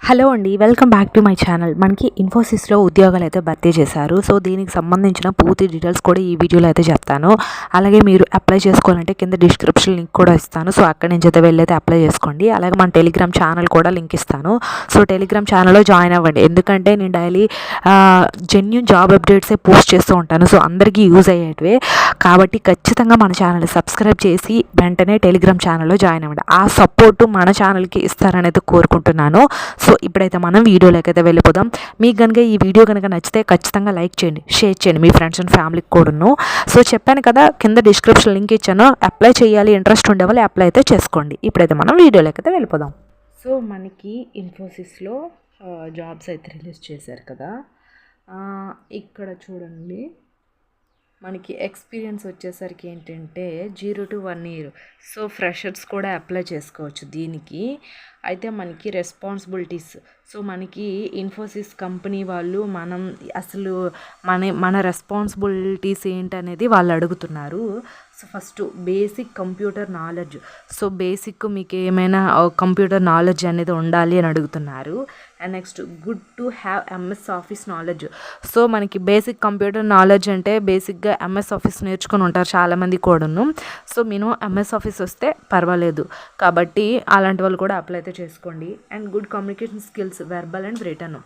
Hello అండి, welcome back to my channel. మనకి ఇన్ఫోసిస్లో ఉద్యోగాలు అయితే భర్తీ చేశారు. సో దీనికి సంబంధించిన పూర్తి డీటెయిల్స్ కూడా ఈ వీడియోలో అయితే చెప్తాను. అలాగే మీరు అప్లై చేసుకోవాలంటే కింద డిస్క్రిప్షన్ లింక్ కూడా ఇస్తాను. సో అక్కడి నుంచి అయితే వెళ్ళైతే అప్లై చేసుకోండి. అలాగే మన టెలిగ్రామ్ ఛానల్ కూడా లింక్ ఇస్తాను. సో టెలిగ్రామ్ ఛానల్లో జాయిన్ అవ్వండి. ఎందుకంటే నేను డైలీ జెన్యూన్ జాబ్ అప్డేట్సే పోస్ట్ చేస్తూ ఉంటాను. సో అందరికీ యూజ్ అయ్యేటివే కాబట్టి ఖచ్చితంగా మన ఛానల్ సబ్స్క్రైబ్ చేసి వెంటనే టెలిగ్రామ్ ఛానల్లో జాయిన్ అవ్వండి. ఆ సపోర్టు మన ఛానల్కి ఇస్తారని అయితే కోరుకుంటున్నాను. సో ఇప్పుడైతే మనం వీడియోలోకి అయితే వెళ్ళిపోదాం. మీకు కనుక ఈ వీడియో కనుక నచ్చితే ఖచ్చితంగా లైక్ చేయండి, షేర్ చేయండి మీ ఫ్రెండ్స్ అండ్ ఫ్యామిలీకి కూడాను. సో చెప్పాను కదా, కింద డిస్క్రిప్షన్ లింక్ ఇచ్చాను. అప్లై చేయాలి, ఇంట్రెస్ట్ ఉండే వాళ్ళు అప్లై అయితే చేసుకోండి. ఇప్పుడైతే మనం వీడియోలోకి అయితే వెళ్ళిపోదాం. సో మనకి ఇన్ఫోసిస్లో జాబ్స్ అయితే రిలీజ్ చేశారు కదా, ఇక్కడ చూడండి. మనకి ఎక్స్పీరియన్స్ వచ్చేసరికి ఏంటంటే 0 to 1 year. సో ఫ్రెషర్స్ కూడా అప్లై చేసుకోవచ్చు దీనికి. అయితే మనకి రెస్పాన్సిబిలిటీస్, సో మనకి ఇన్ఫోసిస్ కంపెనీ వాళ్ళు అసలు మన రెస్పాన్సిబిలిటీస్ ఏంటనేది వాళ్ళు అడుగుతున్నారు. So first basic computer knowledge. So basic మీకు ఏమైనా కంప్యూటర్ నాలెడ్జ్ అనేది ఉండాలి అని అడుగుతున్నారు. And next good to have MS office knowledge. So మనకి బేసిక్ కంప్యూటర్ నాలెడ్జ్ అంటే బేసిక్గా ఎంఎస్ ఆఫీస్ నేర్చుకొని ఉంటారు చాలామంది కూడాను. సో మినిమం ఎంఎస్ ఆఫీస్ వస్తే పర్వాలేదు కాబట్టి అలాంటి వాళ్ళు కూడా అప్లై అయితే చేసుకోండి. And good communication skills, verbal and return.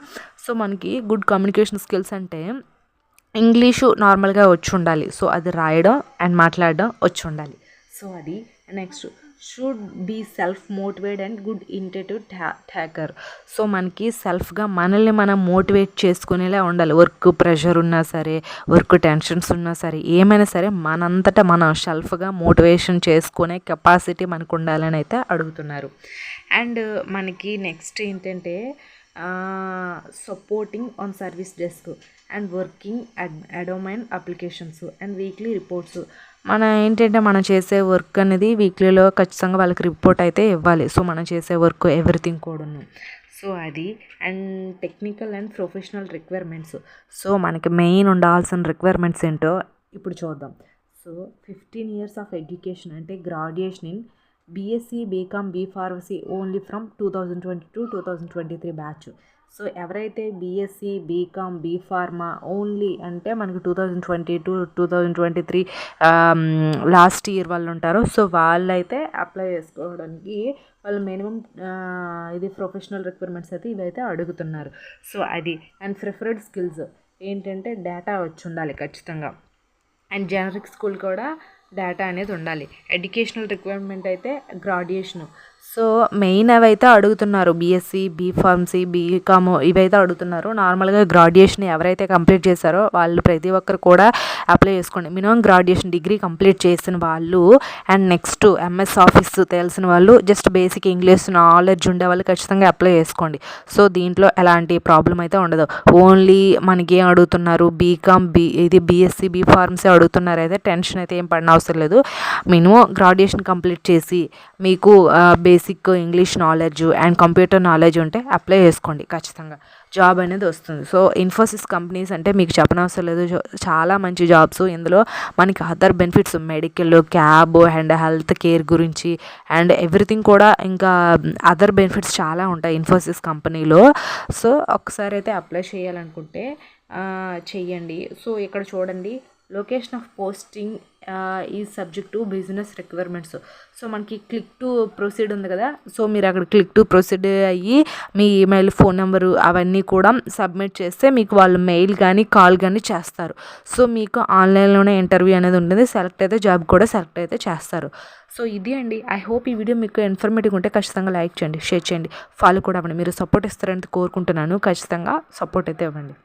So మనకి గుడ్ కమ్యూనికేషన్ స్కిల్స్ అంటే ఇంగ్లీషు నార్మల్గా వచ్చి ఉండాలి. సో అది రాయడం అండ్ మాట్లాడడం వచ్చి ఉండాలి. సో అది next should be self motivate and good initiative taker. So మనకి సెల్ఫ్గా మనల్ని మనం మోటివేట్ చేసుకునేలా ఉండాలి. వర్క్ ప్రెషర్ ఉన్నా సరే, వర్క్ టెన్షన్స్ ఉన్నా సరే, ఏమైనా సరే మనంతటా మనం సెల్ఫ్గా మోటివేషన్ చేసుకునే కెపాసిటీ మనకు ఉండాలని అయితే అడుగుతున్నారు. అండ్ మనకి నెక్స్ట్ ఏంటంటే supporting on service desk and working a domain applications and weekly reports. మనం చేసే వర్క్ అనేది వీక్లీలో ఖచ్చితంగా వాళ్ళకి రిపోర్ట్ అయితే ఇవ్వాలి. సో మనం చేసే వర్క్ ఎవ్రీథింగ్ కూడాను. సో అది and technical and professional requirements. So మనకి మెయిన్ ఉండాల్సిన రిక్వైర్మెంట్స్ ఏంటో ఇప్పుడు చూద్దాం. సో 15 years ఆఫ్ ఎడ్యుకేషన్ అంటే graduation in BSc, BCom, BPharmacy only from 2022-2023 batch. So ఎవరైతే బీఎస్సీ, బీకామ్, బీఫార్మా ఓన్లీ అంటే మనకి 2022-2023 లాస్ట్ ఇయర్ వాళ్ళు ఉంటారో సో వాళ్ళైతే అప్లై చేసుకోవడానికి వాళ్ళు మినిమం ఇది ప్రొఫెషనల్ రిక్వైర్మెంట్స్ అయితే ఇవైతే అడుగుతున్నారు. సో అది అండ్ ప్రిఫర్డ్ స్కిల్స్ ఏంటంటే డేటా వచ్చి ఉండాలి ఖచ్చితంగా. అండ్ జనరిక్ స్కూల్ కూడా డేటా అనేది ఉండాలి. ఎడ్యుకేషనల్ రిక్వైర్మెంట్ అయితే గ్రాడ్యుయేషను. సో మెయిన్ అవైతే అడుగుతున్నారు. బీఎస్సీ, బీఫార్మసీ, బీకామ్ ఇవైతే అడుగుతున్నారు. నార్మల్గా గ్రాడ్యుయేషన్ ఎవరైతే కంప్లీట్ చేశారో వాళ్ళు ప్రతి ఒక్కరు కూడా అప్లై చేసుకోండి. మినిమం గ్రాడ్యుయేషన్ డిగ్రీ కంప్లీట్ చేసిన వాళ్ళు అండ్ నెక్స్ట్ ఎంఎస్ ఆఫీస్ తెలిసిన వాళ్ళు, జస్ట్ బేసిక్ ఇంగ్లీష్ నాలెడ్జ్ ఉండే వాళ్ళు ఖచ్చితంగా అప్లై చేసుకోండి. సో దీంట్లో ఎలాంటి ప్రాబ్లం అయితే ఉండదు. ఓన్లీ మనకి ఏం అడుగుతున్నారు, బీకామ్, ఇది బీఎస్సీ, బీఫార్మసీ అడుగుతున్నారు. అయితే టెన్షన్ అయితే ఏం పడిన అవసరం లేదు. మినిమం గ్రాడ్యుయేషన్ కంప్లీట్ చేసి మీకు basic English knowledge and computer knowledge ఉంటే అప్లై చేసుకోండి. ఖచ్చితంగా జాబ్ అనేది వస్తుంది. సో ఇన్ఫోసిస్ కంపెనీస్ అంటే మీకు చెప్పనవసరం లేదు, చాలా మంచి జాబ్స్. ఇందులో మనకి other benefits, medical, cab and health care గురించి అండ్ ఎవ్రీథింగ్ కూడా ఇంకా అదర్ బెనిఫిట్స్ చాలా ఉంటాయి ఇన్ఫోసిస్ కంపెనీలో. సో ఒకసారి అయితే అప్లై చేయాలనుకుంటే చెయ్యండి. సో ఇక్కడ చూడండి, లొకేషన్ ఆఫ్ పోస్టింగ్ ఈ subject to business requirements. So మనకి క్లిక్ టు ప్రొసీడ్ ఉంది కదా, సో మీరు అక్కడ క్లిక్ టు ప్రొసీడ్ అయ్యి మీ ఈమెయిల్, ఫోన్ నెంబరు అవన్నీ కూడా సబ్మిట్ చేస్తే మీకు వాళ్ళు మెయిల్ కానీ కాల్ కానీ చేస్తారు. సో మీకు ఆన్లైన్లోనే ఇంటర్వ్యూ అనేది ఉంటుంది. సెలెక్ట్ అయితే జాబ్ కూడా సెలెక్ట్ అయితే చేస్తారు. సో ఇది అండి. ఐ హోప్ ఈ వీడియో మీకు ఇన్ఫర్మేటివ్ ఉంటే ఖచ్చితంగా లైక్ చేయండి, షేర్ చేయండి, ఫాలో కూడా అవ్వండి. మీరు సపోర్ట్ ఇస్తారని కోరుకుంటున్నాను. ఖచ్చితంగా సపోర్ట్ అయితే ఇవ్వండి.